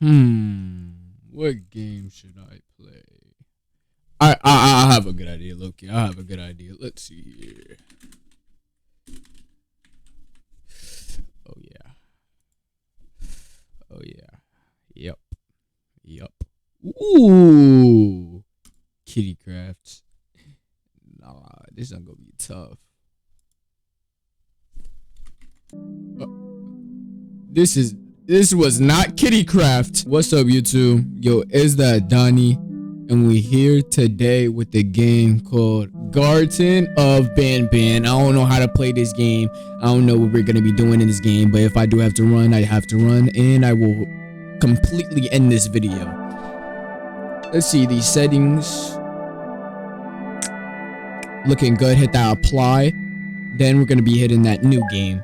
Hmm. What game should I play? I have a good idea, Loki. I have a good idea. Let's see here. Oh yeah. Oh yeah. Yep. Yep. Ooh. Kitty crafts. Nah, this not gonna be tough. Uh, this was not kitty craft. What's up, YouTube? Yo, is that Donnie? And we here today with the game called Garten of Banban. I don't know how to play this game. I don't know what we're gonna be doing in this game, but if I do have to run, I have to run, and I will completely end this video. Let's see these settings. Looking good. Hit that apply. Then we're gonna be hitting that new game.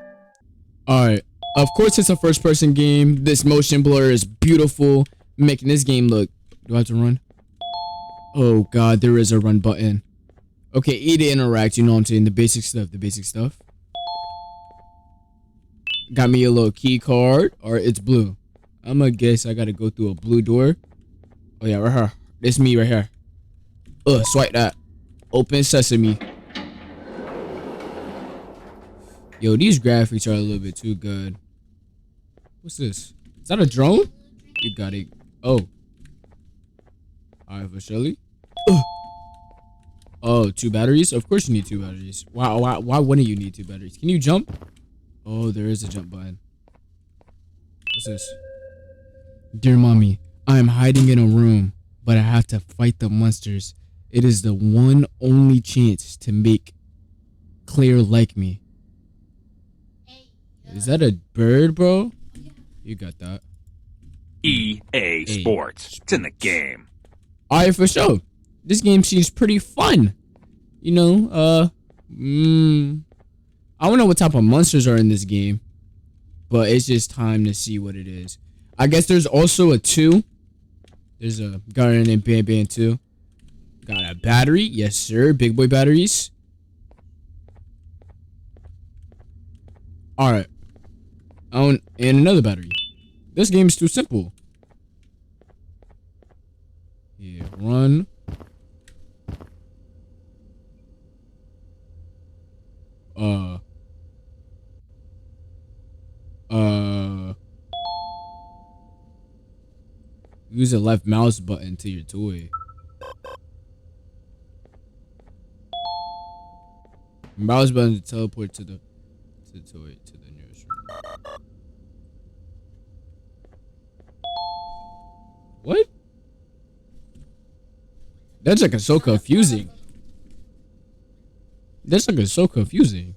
All right. Of course, it's a first-person game. This motion blur is beautiful, making this game look. Do I have to run? Oh God, there is a run button. Okay, E to interact. You know what I'm saying? The basic stuff. The basic stuff. Got me a little key card. Or it's blue. I'm gonna guess I gotta go through a blue door. Oh yeah, right here. This me right here. Swipe that. Open sesame. Yo, these graphics are a little bit too good. What's this? Is that a drone? You got it. Oh. Alright, for Shelly. Oh, 2 batteries? Of course you need 2 batteries. Wow, why wouldn't you need 2 batteries? Can you jump? Oh, there is a jump button. What's this? Dear mommy, I am hiding in a room, but I have to fight the monsters. It is the one only chance to make Claire like me. Is that a bird, bro? You got that. EA Sports. It's in the game. Alright, for sure. This game seems pretty fun. You know, I don't know what type of monsters are in this game, but it's just time to see what it is. I guess there's also a 2. There's a Garten and Banban 2. Got a battery. Yes, sir. Big boy batteries. Alright. And another battery. This game is too simple. Yeah, run. Use the left mouse button to your toy. Mouse button to teleport to the toy to the nursery. What? That's like so confusing. That's like so confusing.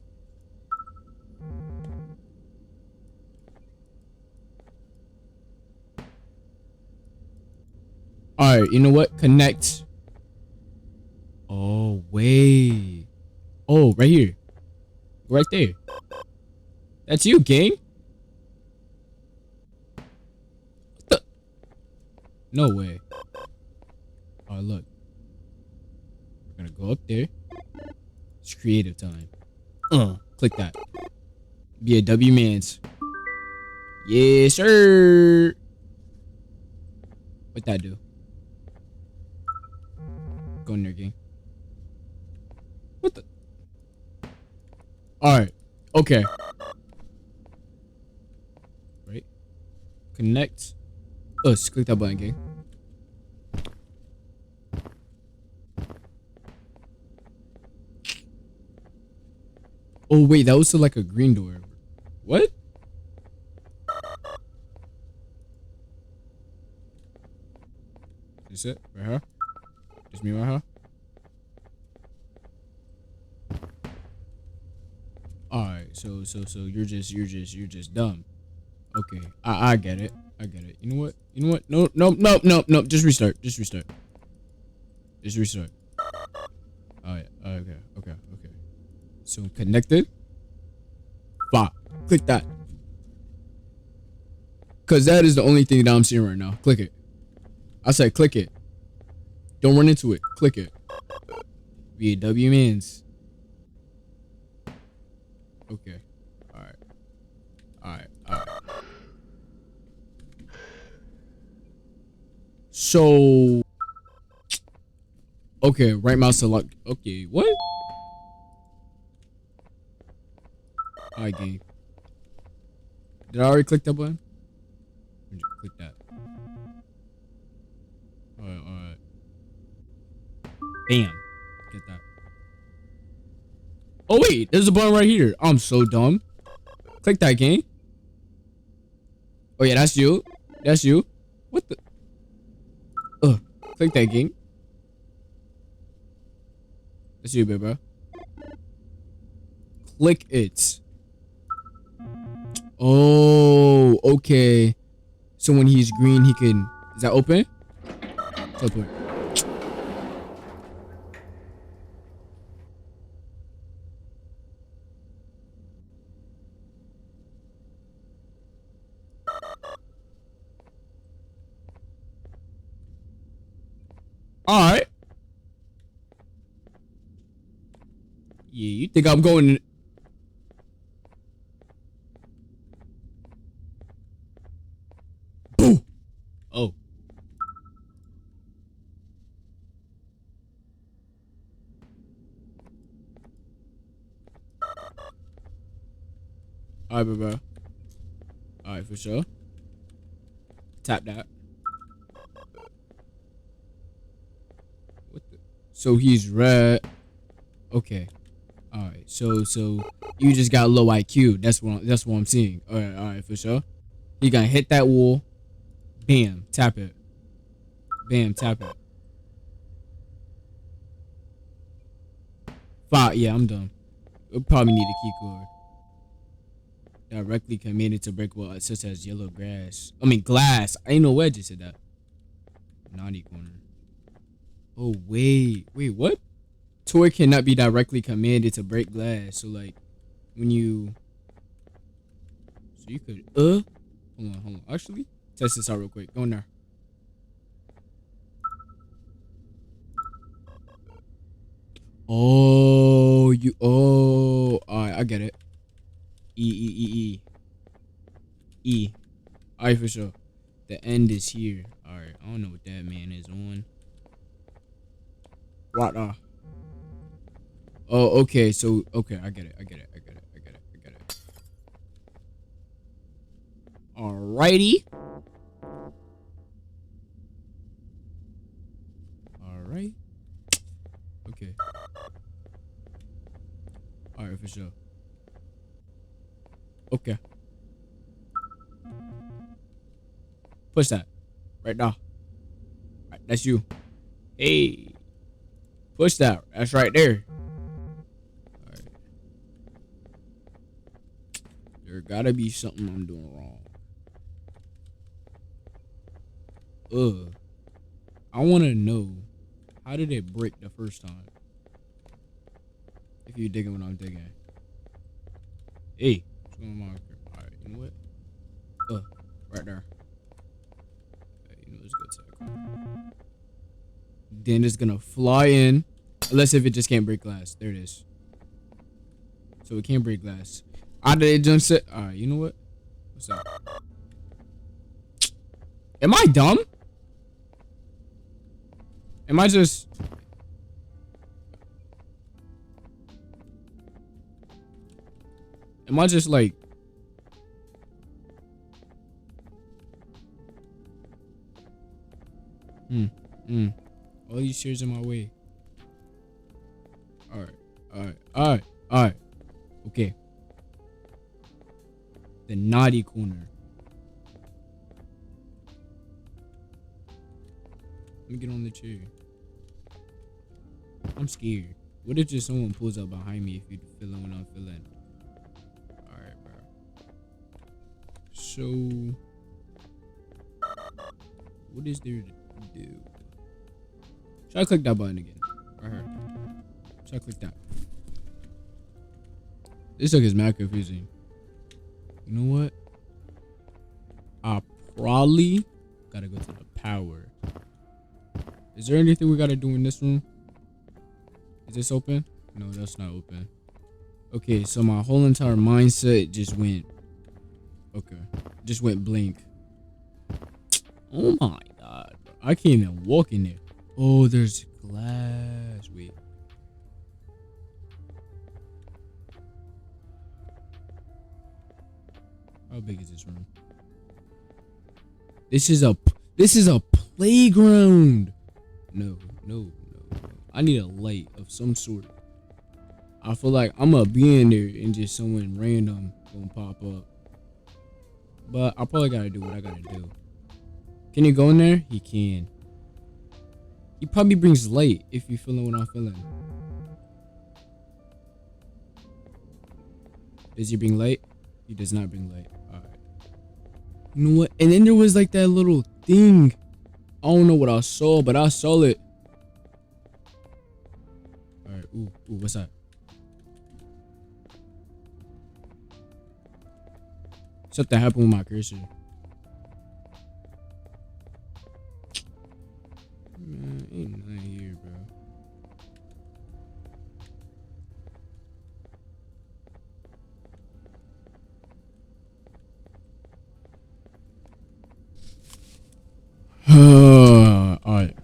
All right, you know what? Connect. Oh wait. Oh, right here. Right there. That's you, gang. What the? No way. Oh, look. We're gonna go up there. It's creative time. Click that. Be a W mans. Yes, sir. What that do? Go in there, gang. What the? Alright. Okay. Right. Connect. Just click that button, gang. Oh, wait. That was like a green door. What? Is it? Right here? Just me right here? Alright, so you're just dumb. Okay, I get it. I get it. You know what? You know what? No. Just restart. Just restart. Alright, okay. So connected. Bop. Click that. Cause that is the only thing that I'm seeing right now. Click it. I said click it. Don't run into it. Click it. Be a W mans. Okay. Alright. So okay, right mouse select. Okay, what? Alright, game. Did I already click that button? Click that. Alright. Bam. Get that. Oh wait, there's a button right here. I'm so dumb. Click that, game. Oh yeah, that's you. That's you. What the? Click that, game. That's you, baby. Click it. Oh, okay. So when he's green, he can. Is that open? It's open. All right. Yeah, you think I'm going? Boo. Oh. All right, bro. All right, for sure. Tap that. What the? So he's red. Okay. All right. So you just got low IQ. That's what I'm seeing. All right, for sure. You gonna hit that wall. Bam. Tap it. Bam. Tap it. Five. Yeah, I'm done. We'll probably need a key card. Directly committed to breakable such as yellow grass. I mean glass. I ain't know where I just said that. Naughty corner. Oh wait, what? Toy cannot be directly commanded to break glass. So like when you you could hold on. Actually, test this out real quick. Go in there. Oh, alright, I get it. E. Alright, for sure. The end is here. Alright, I don't know what that man is on. What? Oh, okay. So, okay, I get it. Alrighty. Alright. Okay. Alright, for sure. Okay. Push that. Right now. Right, that's you. Hey. Push that. That's right there. Alright. There gotta be something I'm doing wrong. I wanna know, how did it break the first time? If you're digging what I'm digging. Hey. What's going on? Alright, you know what? Right there. You know, let's go to that corner. Then it's gonna fly in. Unless if it just can't break glass. There it is. So it can't break glass. Out of it just said. Alright, you know what? What's up? Am I dumb? Am I just... Am I just like... All these chairs in my way. Alright. Okay. The naughty corner. Let me get on the chair. I'm scared. What if just someone pulls up behind me if you're feeling what I'm feeling? Alright, bro. So... what is there to do? Should I click that button again? Right here. Should I click that? This look is mad confusing. You know what? I probably gotta go to the power. Is there anything we gotta do in this room? Is this open? No, that's not open. Okay, so my whole entire mindset just went... okay. Just went blank. Oh my god. I can't even walk in there. Oh, there's glass. Wait. How big is this room? This is a playground. No. I need a light of some sort. I feel like I'm gonna be in there and just someone random gonna pop up. But I probably gotta do what I gotta do. Can you go in there? He can. He probably brings light if you feeling what I'm feeling. Does he bring light? He does not bring light. Alright. You know what? And then there was like that little thing. I don't know what I saw, but I saw it. Alright, ooh, what's that? Something happened with my cursor. Man, ain't nothing here, bro. Alright.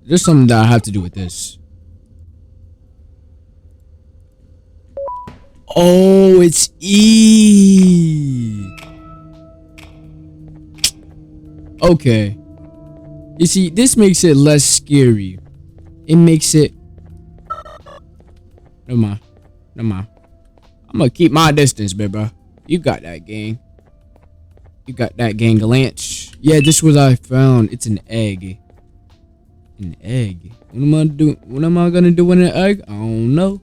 There's something that I have to do with this. Oh, it's E. Okay. You see, this makes it less scary. It makes it... Never mind. I'm gonna keep my distance, baby. You got that, gang. You got that, gang-a-lanch. Yeah, this was I found. It's an egg. An egg. What am I gonna do with an egg? I don't know.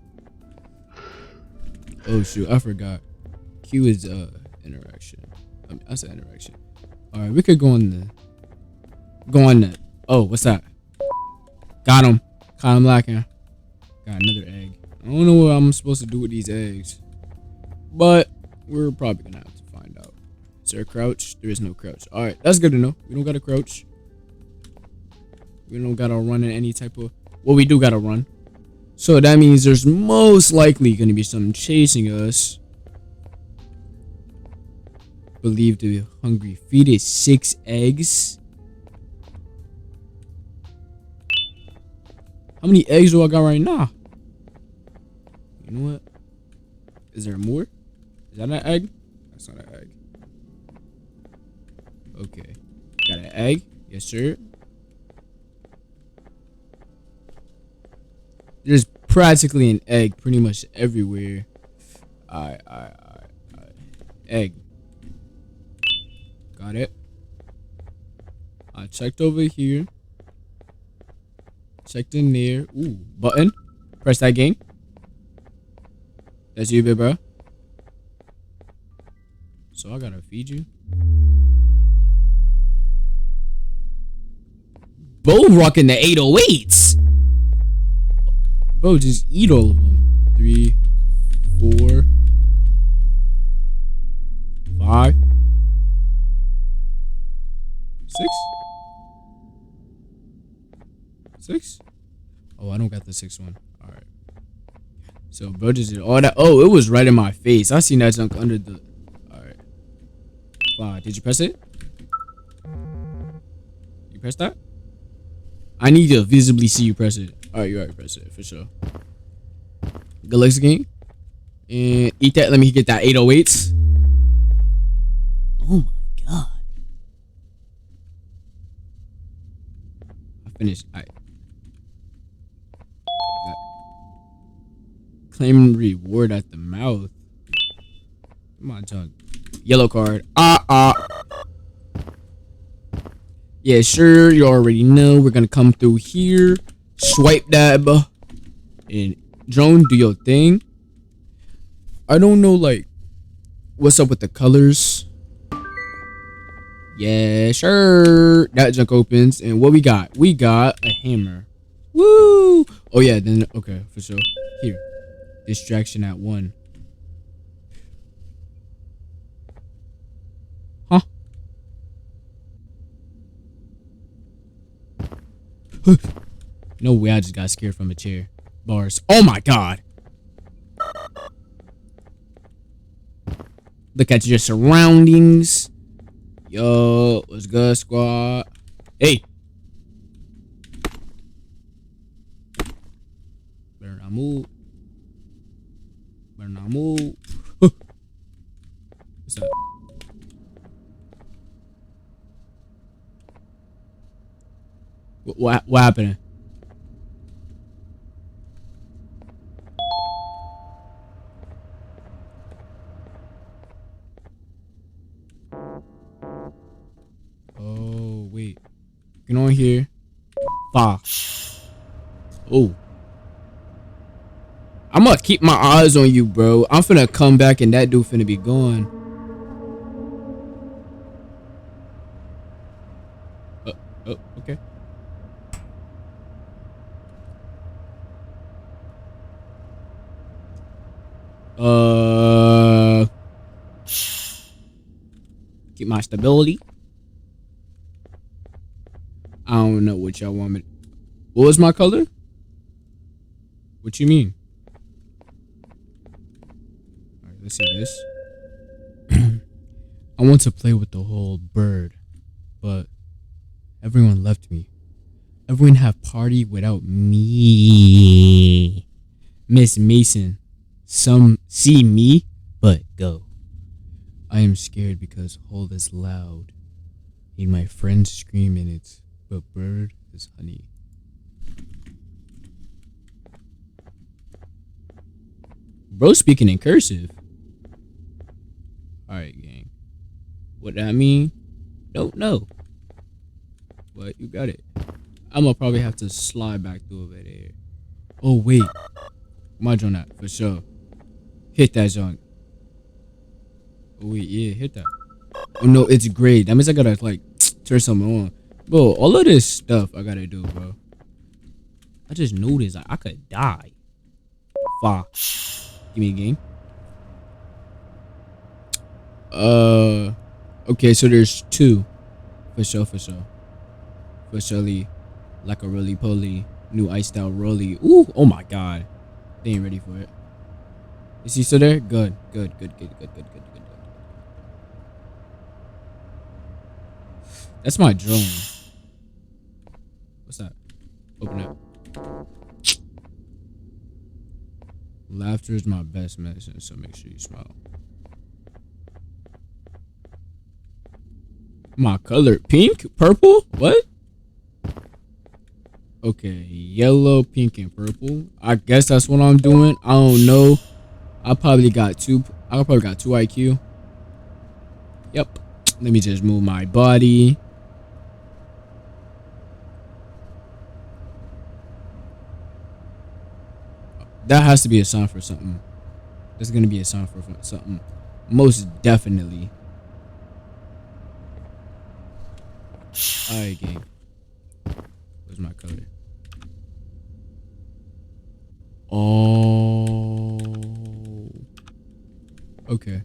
Oh shoot, I forgot. Q is interaction. I said interaction. All right, we could go on the. Oh, what's that? Got him. Caught him lacking. Got another egg. I don't know what I'm supposed to do with these eggs, but we're probably gonna have to find out. Is there a crouch? There is no crouch. All right, that's good to know. We don't gotta crouch. We don't gotta run in any type of. Well, we do gotta run. So that means there's most likely going to be something chasing us. Believed to be hungry. Feed it 6 eggs. How many eggs do I got right now? You know what? Is there more? Is that an egg? That's not an egg. Okay. Got an egg? Yes, sir. There's practically an egg pretty much everywhere. Alright. Egg. Got it. I checked over here. Checked in there. Ooh, button. Press that, gang. That's you, big bro. So I gotta feed you. Bo rocking the 808s. Bro, just eat all of them. 3, 4, 5, 6. 6? Oh, I don't got the 6th one. All right. So, bro, just did all that. Oh, it was right in my face. I seen that junk under the. All right. 5. Did you press it? You press that? I need to visibly see you press it. Alright, you already pressed it for sure. Good looks game. And eat that. Let me get that 808s. Oh my god. I finished. Alright. Claim reward at the mouth. Come on, John. Yellow card. Yeah, sure. You already know. We're gonna come through here. Swipe that, and drone, do your thing. I don't know, like, what's up with the colors. Yeah, sure. That junk opens, and what we got? We got a hammer. Woo! Oh yeah, then okay, for sure. Here, distraction at 1. Huh? No way, I just got scared from a chair. Bars. Oh my god. Look at your surroundings. Yo, what's good, squad? Hey. Better not move. Better not move. What's that? What happened? Oh, wait. Get on here. Bah. Oh. I'm gonna keep my eyes on you, bro. I'm finna come back and that dude finna be gone. Oh, okay. Keep my stability. I don't know what y'all want me to... What was my color? What you mean? Alright, let's see this. I want to play with the whole bird, but everyone left me. Everyone have party without me. Miss Mason, some see me, but go. I am scared because hold is loud. Need my friends scream in it, but bird is honey. Bro speaking in cursive. Alright, gang. What that mean? Don't know. But you got it. I'm gonna probably have to slide back through over there. Oh, wait. Mind on that, for sure. Hit that junk. Oh, wait, yeah, hit that. Oh, no, it's gray. That means I gotta, like, turn something on. Bro, all of this stuff I gotta do, bro. I just noticed I could die. Fuck. Give me a game. Okay, so there's two. For sure. For surely, like a roly poly, new ice style rolly. Ooh, oh my god. They ain't ready for it. Is he still there? Good. That's my drone. What's that? Open up. Laughter is my best medicine, so make sure you smile. My color pink, purple, what? Okay, yellow, pink, and purple. I guess that's what I'm doing. I don't know. I probably got two IQ. Yep. Let me just move my body. That has to be a sign for something. That's gonna be a sign for something. Most definitely. Alright, gang. Where's my color? Oh. Okay.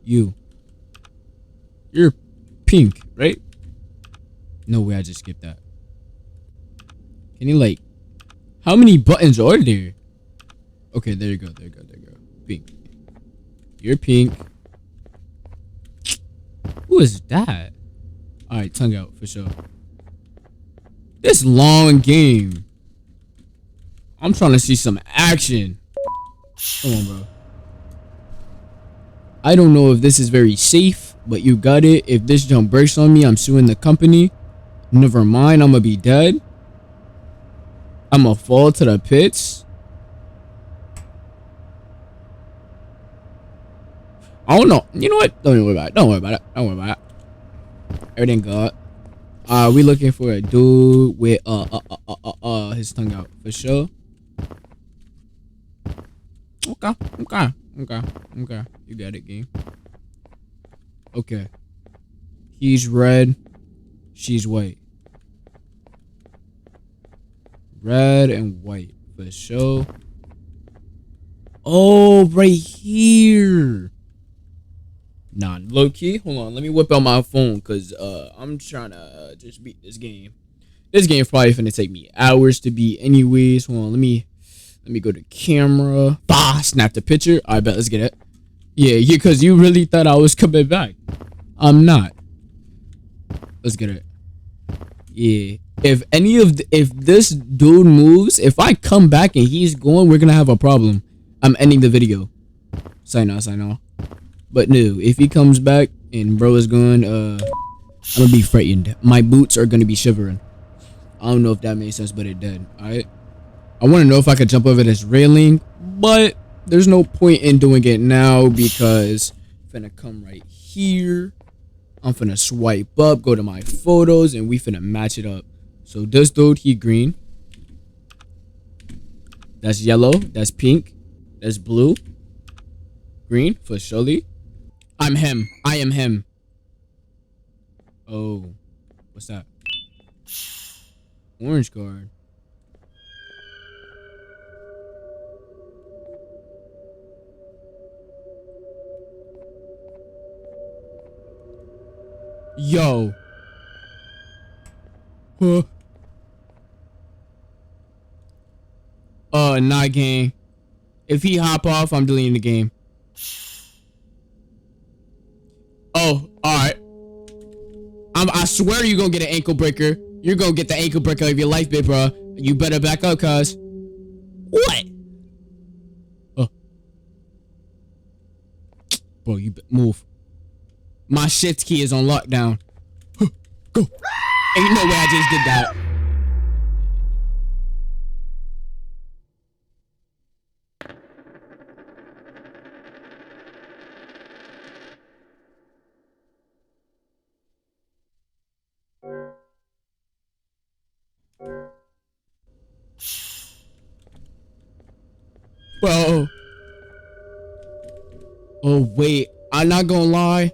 You're pink, right? No way, I just skipped that. Can you, like... How many buttons are there? Okay, there you go. Pink. You're pink. Who is that? Alright, tongue out for sure. This long game. I'm trying to see some action. Come on, bro. I don't know if this is very safe, but you got it. If this jump breaks on me, I'm suing the company. Never mind, I'm gonna be dead. I'm gonna fall to the pits. I don't know. You know what? Don't worry about it. Everything good. We looking for a dude with his tongue out for sure. Okay. You got it, game. Okay. He's red. She's white. Red and white for sure. Oh, right here. Nah, low key. Hold on, let me whip out my phone because I'm trying to just beat this game. This game's probably finna take me hours to beat anyways. Hold on, let me go to camera. Bah, snap the picture. I bet, let's get it. Yeah, because you really thought I was coming back. I'm not. Let's get it. Yeah. If this dude moves, if I come back and he's going, we're gonna have a problem. I'm ending the video. Sign off. But no, if he comes back and bro is gone, I'm gonna be frightened. My boots are gonna be shivering. I don't know if that made sense, but it did. Alright. I wanna know if I could jump over this railing, but there's no point in doing it now because I'm finna come right here. I'm finna swipe up, go to my photos, and we finna match it up. So this dude, he green. That's yellow. That's pink. That's blue. Green for surely. I'm him. I am him. Oh, what's that? Orange card. Yo. Huh. Not game. If he hop off, I'm deleting the game. Oh, alright. I swear you're gonna get an ankle breaker. You're gonna get the ankle breaker of your life, babe, bro. You better back up, cuz. What? Oh. Bro, you move. My shift key is on lockdown. Go. Ain't no way I just did that. Bro. Oh, wait. I'm not gonna lie.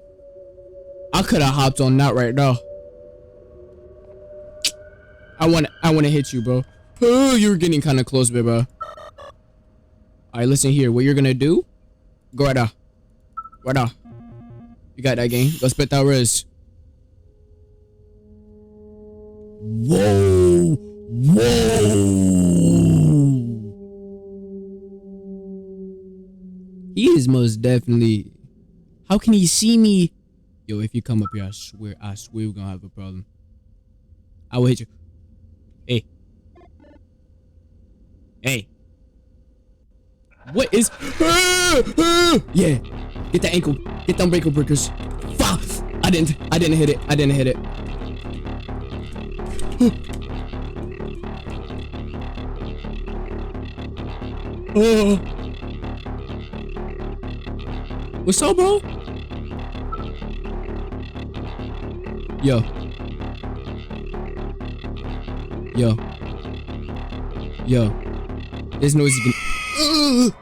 I could have hopped on that right now. I wanna hit you, bro. Oh, you're getting kind of close, baby, bro. Alright, listen here. What you're gonna do? Go right now. Right now. You got that game. Go spit that Riz. Whoa. He is most definitely. How can he see me? Yo, if you come up here, I swear we're gonna have a problem. I will hit you. Hey. What is? Yeah. Get the ankle. Get them ankle breakers. Fuck. I didn't hit it. Oh. What's up, bro? Yo. This noise is gonna.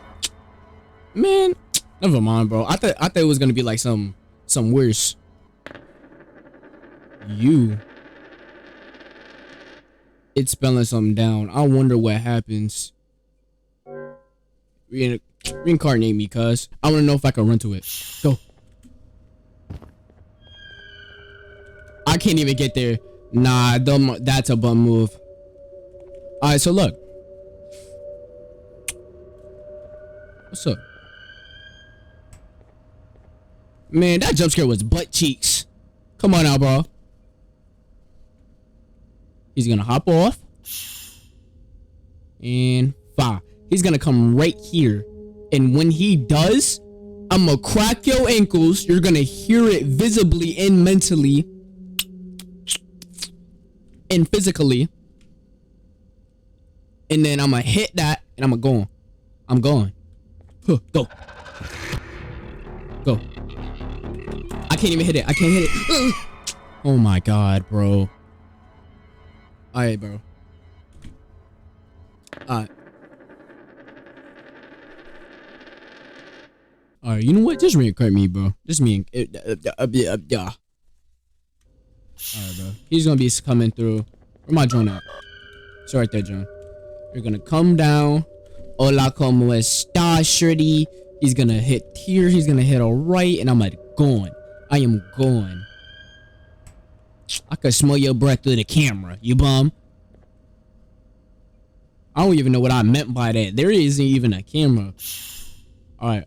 Man, never mind, bro. I thought it was gonna be like some worse. It's spelling something down. I wonder what happens. Reincarnate me, cuz. I wanna know if I can run to it. Go. I can't even get there. Nah, that's a bum move. Alright, so look. What's up? Man, that jump scare was butt cheeks. Come on now, bro. He's gonna hop off. And fire. He's gonna come right here. And when he does, I'm gonna crack your ankles. You're gonna hear it visibly and mentally. And physically. And then I'm gonna hit that. And I'm going. I'm going. Go. I can't even hit it. I can't hit it. Oh my god, bro. Alright, bro. Alright. Alright, you know what? Just reincarnate me, bro. Just me. Yeah. Alright, bro. He's gonna be coming through. Where my drone at? It's right there, John. You're gonna come down. Hola, como esta, shirty? He's gonna hit here. He's gonna hit a right. And I'm like, going. I am going. I could smell your breath through the camera. You bum. I don't even know what I meant by that. There isn't even a camera. Alright.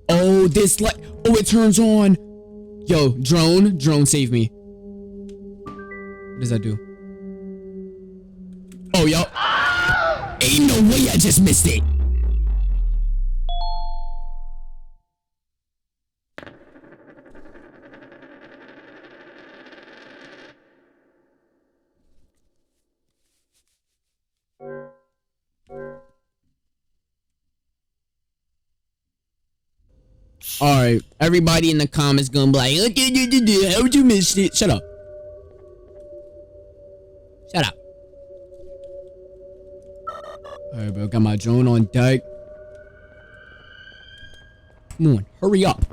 Oh, this light. Oh, it turns on. Yo, drone. Drone, save me. What does that do? Oh, yo. Ain't no way I just missed it. Alright, everybody in the comments gonna be like, how'd you miss it? Shut up. Shut up. Alright, bro, got my drone on deck. Come on, hurry up.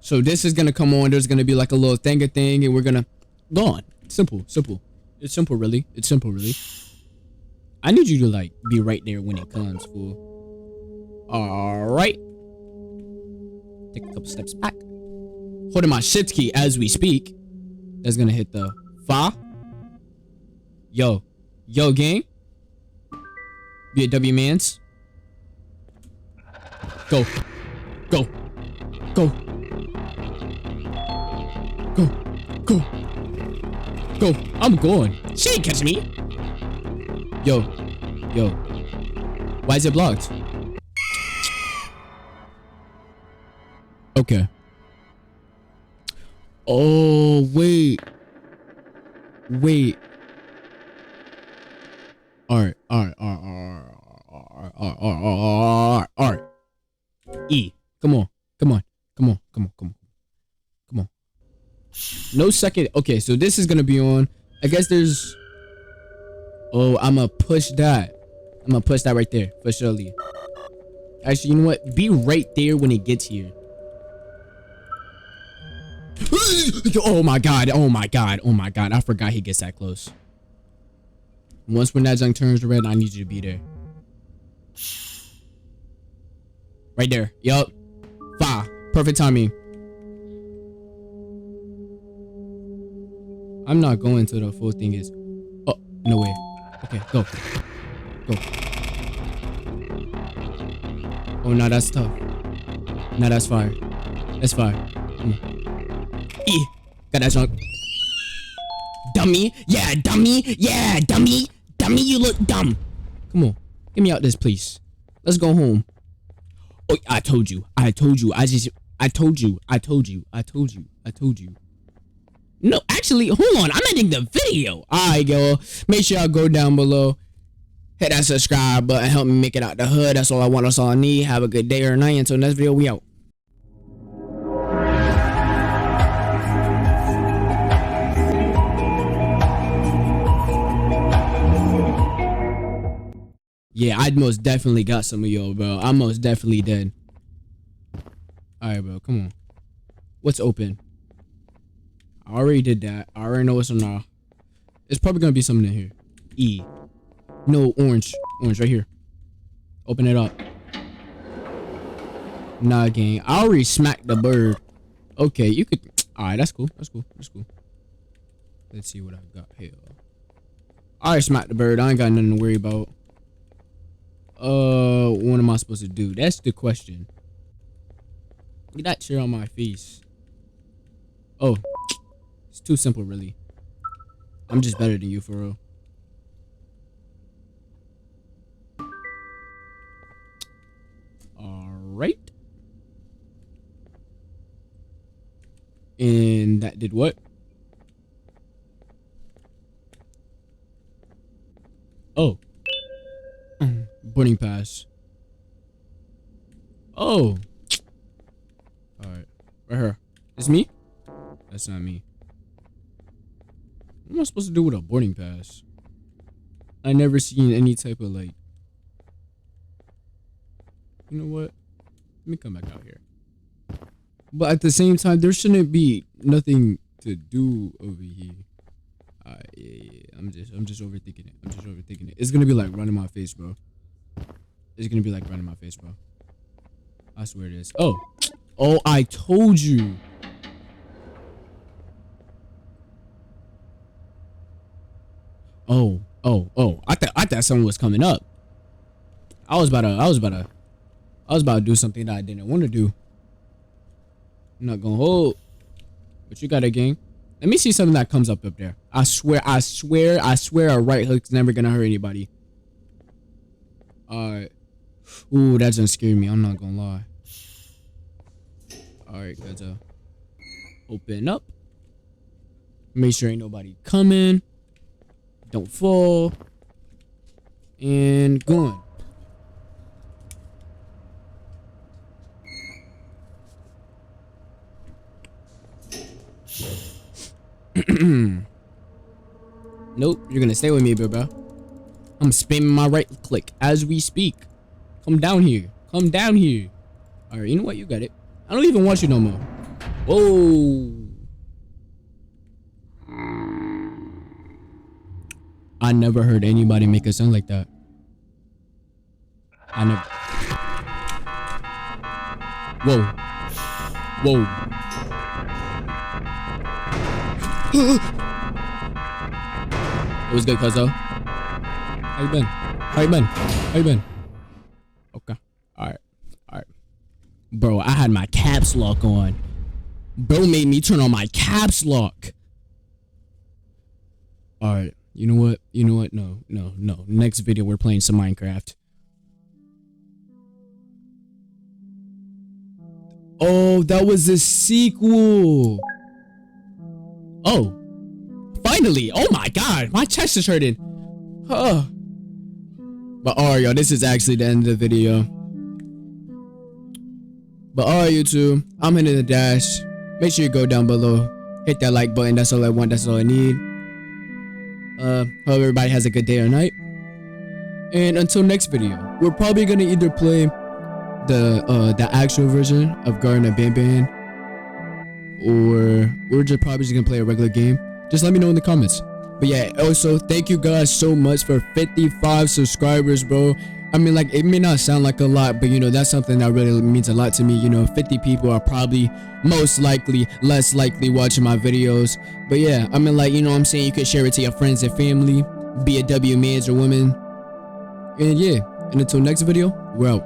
So this is gonna come on, there's gonna be like a little thing, and we're gonna go on. Simple, simple. It's simple, really. It's simple, really. I need you to like be right there when it comes, fool. Alright. Take a couple steps back. Holding my shift key as we speak. That's gonna hit the fa. Yo. Yo, gang. Be a W mans. Go. Go. Go. Go. Go. Go. I'm going. She ain't catching me. Yo. Yo. Why is it blocked? Okay. Oh, wait. Wait. Alright. E. Come on. No second. Okay, so this is gonna be on. I guess there's. Oh, I'm gonna push that. I'm gonna push that right there for surely. Actually, you know what? Be right there when it gets here. Oh my god. I forgot he gets that close. Once when that junk turns red, I need you to be there. Right there. Yup. Fire. Perfect timing. I'm not going till the full thing is. Oh, no way. Okay, go. Go. Oh, no, that's tough. No, that's fire. That's fire. Come on. E. Got that junk. Dummy. Yeah, dummy. Yeah, dummy. Dummy, you look dumb. Come on. Get me out this place. Let's go home. Oh, I told you. I told you. No, actually, hold on. I'm ending the video. Alright, yo. Make sure y'all go down below. Hit that subscribe button. Help me make it out the hood. That's all I want. That's all I need. Have a good day or night. Until next video, we out. Yeah, I most definitely got some of y'all, bro. I'm most definitely dead. Alright, bro. Come on. What's open? I already did that. I already know what's on now. There's probably gonna be something in here. E. No, orange. Orange right here. Open it up. Nah, gang. I already smacked the bird. Okay, you could. Alright, that's cool. That's cool. That's cool. Let's see what I got here. I already smacked the bird. I ain't got nothing to worry about. What am I supposed to do? That's the question. Get that chair on my face. Oh. It's too simple, really. I'm just better than you, for real. Alright. And that did what? Oh. Boarding pass. Oh. Alright. Right here. It's me? That's not me. What am I supposed to do with a boarding pass? I never seen any type of like. You know what? Let me come back out here. But at the same time, there shouldn't be nothing to do over here. Yeah. I'm just overthinking it. It's gonna be like running my face, bro. It's gonna be like running my face, bro. I swear it is. Oh, I told you. Oh. I thought someone was coming up. I was about to do something that I didn't want to do. I'm not gonna hold. What you got, gang? Let me see something that comes up there. I swear a right hook's never gonna hurt anybody. Alright. Ooh, that doesn't scare me. I'm not gonna lie. Alright, guys. Open up. Make sure ain't nobody coming. Don't fall. And going. Nope, you're gonna stay with me, bro. I'm spamming my right click as we speak. Come down here. Come down here. Alright, you know what? You got it. I don't even want you no more. Whoa. I never heard anybody make a sound like that. I never. Whoa. Whoa. It was good, cuzzo. How you been? How you been? How you been? Okay. Alright. Alright. Bro, I had my caps lock on. Bro made me turn on my caps lock. Alright. You know what? You know what? No. Next video, we're playing some Minecraft. Oh, that was a sequel. Oh. Finally. Oh my god. My chest is hurting. Huh. But alright, y'all. This is actually the end of the video. But alright, YouTube. I'm hitting the dash. Make sure you go down below. Hit that like button. That's all I want. That's all I need. Hope everybody has a good day or night. And until next video, we're probably gonna either play the actual version of gartenofbanban, or we're just probably just gonna play a regular game. Just let me know in the comments. But yeah, also thank you guys so much for 55 subscribers, bro. I mean, like, it may not sound like a lot, but you know, that's something that really means a lot to me. You know, 50 people are probably most likely less likely watching my videos. But yeah, I mean, like, you know what I'm saying, you can share it to your friends and family, be a W man or woman. And yeah, and until next video, we're out.